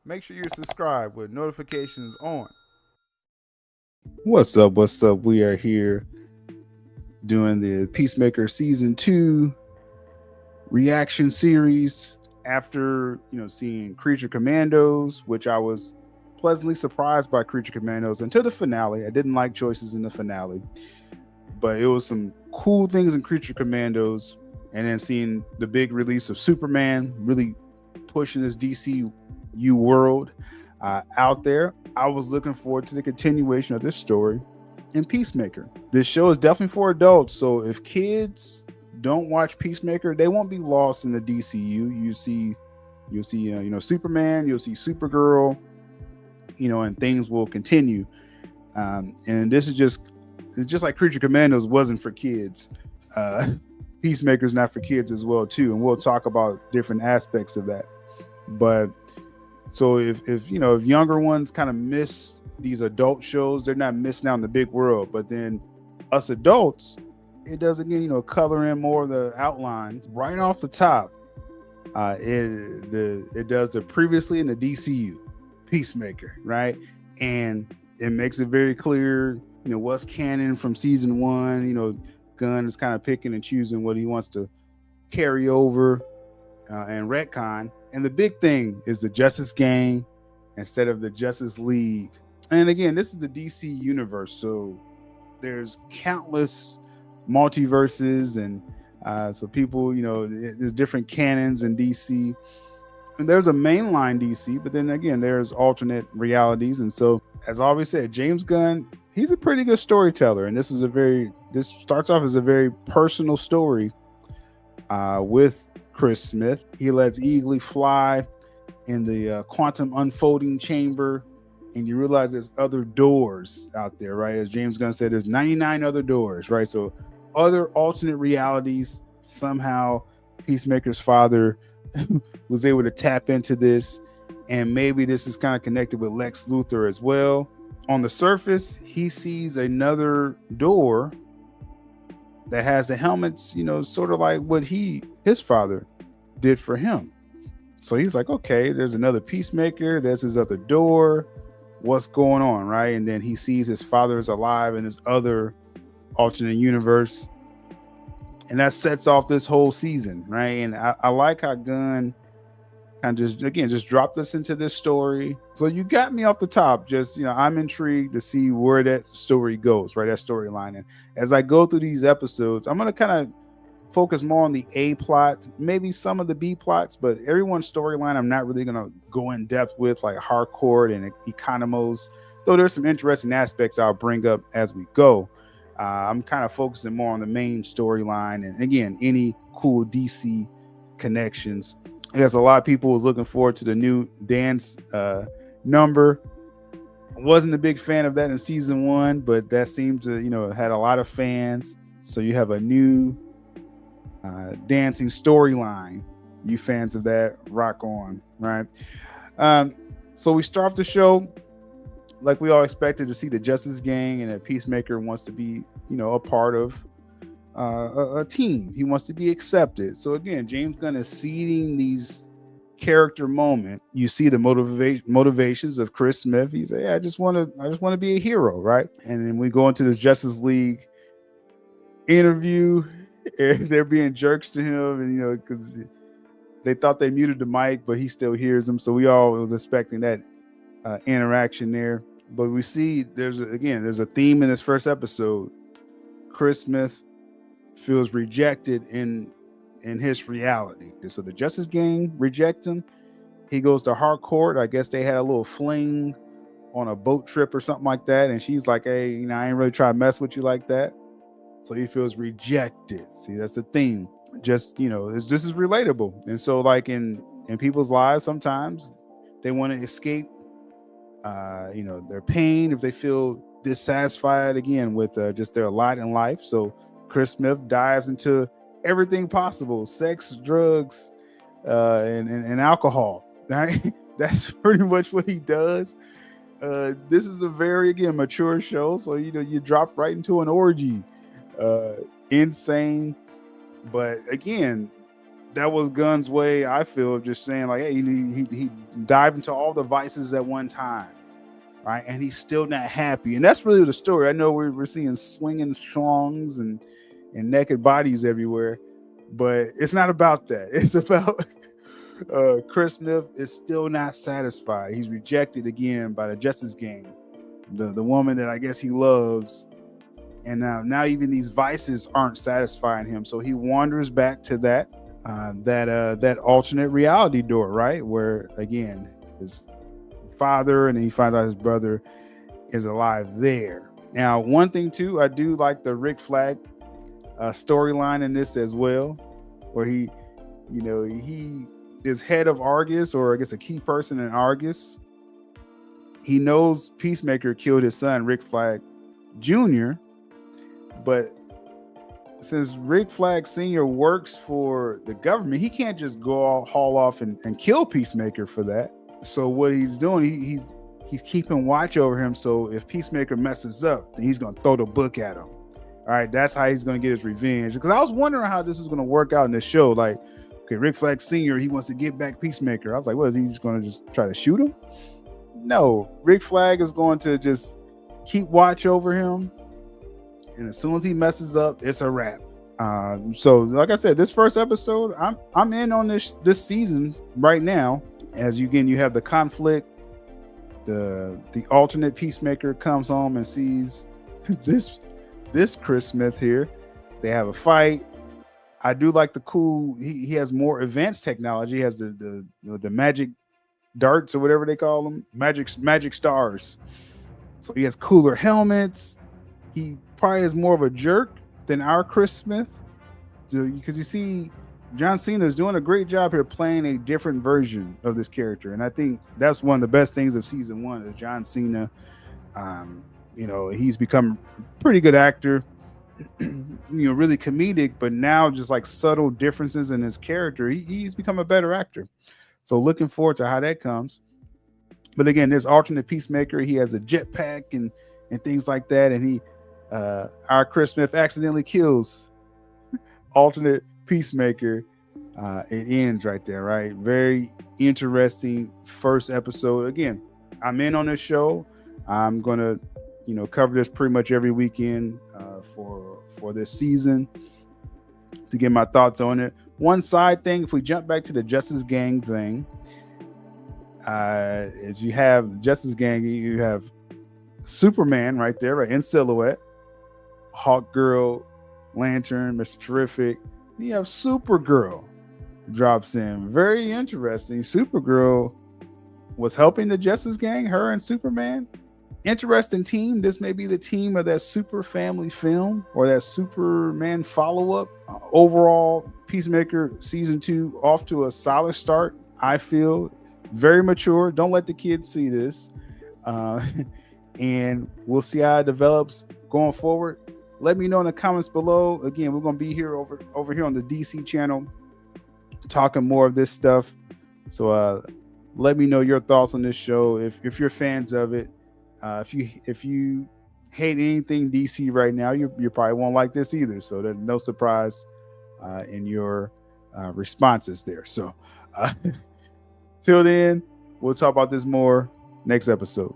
Make sure you're subscribed with notifications on. What's up? What's up? We are here doing the Peacemaker season 2 reaction series after, seeing Creature Commandos, which I was pleasantly surprised by Creature Commandos until the finale. I didn't like choices in the finale, but it was some cool things in Creature Commandos, and then seeing the big release of Superman really pushing this DCU world out there. I was looking forward to the continuation of this story in Peacemaker. This show is definitely for adults, so if kids don't watch Peacemaker, they won't be lost in the DCU. You'll see, Superman, you'll see Supergirl, and things will continue. And this is it's just like Creature Commandos wasn't for kids. Peacemaker's not for kids as well too, and we'll talk about different aspects of that. But so if younger ones kind of miss these adult shows, they're not missing out on the big world. But then us adults, it does again, color in more of the outlines right off the top. It does the previously in the DCU Peacemaker, right? And it makes it very clear, what's canon from season 1. Gunn is kind of picking and choosing what he wants to carry over and retcon. And the big thing is the Justice Gang instead of the Justice League. And again, this is the DC universe, so there's countless multiverses, and so people, there's different canons in DC. And there's a mainline DC, but then again, there's alternate realities. And so, as I always said, James Gunn, he's a pretty good storyteller, and this starts off as a very personal story with Chris Smith. He lets Eagly fly in the quantum unfolding chamber, and you realize there's other doors out there, right? As James Gunn said, there's 99 other doors, right? So other alternate realities. Somehow Peacemaker's father was able to tap into this, and maybe this is kind of connected with Lex Luthor as well. On the surface, he sees another door that has the helmets, sort of like what his father did for him. So he's like, okay, there's another Peacemaker, there's his other door, what's going on, right? And then he sees his father is alive in this other alternate universe, and that sets off this whole season, right? And I like how Gunn kind of just dropped us into this story. So you got me off the top. Just, I'm intrigued to see where that story goes, right? That storyline. And as I go through these episodes, I'm going to kind of focus more on the A plot, maybe some of the B plots, but everyone's storyline I'm not really going to go in depth with, like Harcourt and Economos, though there's some interesting aspects I'll bring up as we go. I'm kind of focusing more on the main storyline, and again, any cool DC connections. Yes, a lot of people was looking forward to the new dance number. Wasn't a big fan of that in season 1, but that seemed to, had a lot of fans. So you have a new dancing storyline. You fans of that, rock on, right? So we start off the show like we all expected to see the Justice Gang, and a Peacemaker wants to be, a part of a team. He wants to be accepted. So again, James Gunn is seeding these character moment. You see the motivations of Chris Smith. He's like, I just want to be a hero, right? And then we go into this Justice League interview, and they're being jerks to him, and because they thought they muted the mic, but he still hears them. So we all was expecting that interaction there. But we see there's a theme in this first episode. Chris Smith feels rejected in his reality. So the Justice Gang reject him. He goes to Harcourt. I guess they had a little fling on a boat trip or something like that. And she's like, hey, I ain't really trying to mess with you like that. So he feels rejected. See, that's the theme. Just, this is relatable. And so like in people's lives, sometimes they want to escape their pain if they feel dissatisfied again with just their lot in life. So Chris Smith dives into everything possible: sex, drugs, and alcohol. Right? That's pretty much what he does. This is a very mature show, so you drop right into an orgy. Insane, but again, that was Gunn's way, I feel, of just saying like, hey, he dived into all the vices at one time, right? And he's still not happy. And that's really the story. I know we're seeing swinging schlongs and naked bodies everywhere, but it's not about that. It's about Chris Smith is still not satisfied. He's rejected again by the Justice Gang, the woman that I guess he loves. And now even these vices aren't satisfying him. So he wanders back to that alternate reality door, right? Where again, his father, and then he finds out his brother is alive there. Now, one thing too, I do like the Rick Flag storyline in this as well, where he is head of Argus, or I guess a key person in Argus. He knows Peacemaker killed his son, Rick Flag Jr., but since Rick Flag Sr. works for the government, he can't just go haul off and kill Peacemaker for that. So what he's doing, he's keeping watch over him. So if Peacemaker messes up, then he's going to throw the book at him. All right, that's how he's going to get his revenge. Because I was wondering how this was going to work out in the show. Like, okay, Rick Flag Sr., he wants to get back Peacemaker. I was like, what, is he just going to just try to shoot him? No, Rick Flag is going to just keep watch over him. And as soon as he messes up, it's a wrap. So like I said, this first episode, I'm in on this season right now. As you have the conflict. The alternate Peacemaker comes home and sees this Chris Smith here. They have a fight. I do like the cool. He has more advanced technology. He has the magic darts or whatever they call them, magic stars. So he has cooler helmets. He probably is more of a jerk than our Chris Smith, because you see John Cena is doing a great job here playing a different version of this character. And I think that's one of the best things of season 1 is John Cena. He's become a pretty good actor, really comedic, but now just like subtle differences in his character. He's become a better actor. So looking forward to how that comes. But again, this alternate Peacemaker, he has a jetpack and things like that. And our Chris Smith accidentally kills alternate Peacemaker. It ends right there, right? Very interesting first episode. Again, I'm in on this show. I'm gonna, cover this pretty much every weekend for this season to get my thoughts on it. One side thing, if we jump back to the Justice Gang thing, is you have the Justice Gang, you have Superman right there, right in silhouette, Hawk Girl, Lantern, Mr. Terrific. You have Supergirl drops in. Very interesting. Supergirl was helping the Justice Gang, her and Superman. Interesting team. This may be the team of that Super Family film or that Superman follow-up. Overall, Peacemaker season 2 off to a solid start. I feel very mature. Don't let the kids see this. And we'll see how it develops going forward. Let me know in the comments below. Again, we're going to be here over here on the DC channel talking more of this stuff. So let me know your thoughts on this show. If you're fans of it, if you hate anything DC right now, you probably won't like this either. So there's no surprise in your responses there. So till then, we'll talk about this more next episode.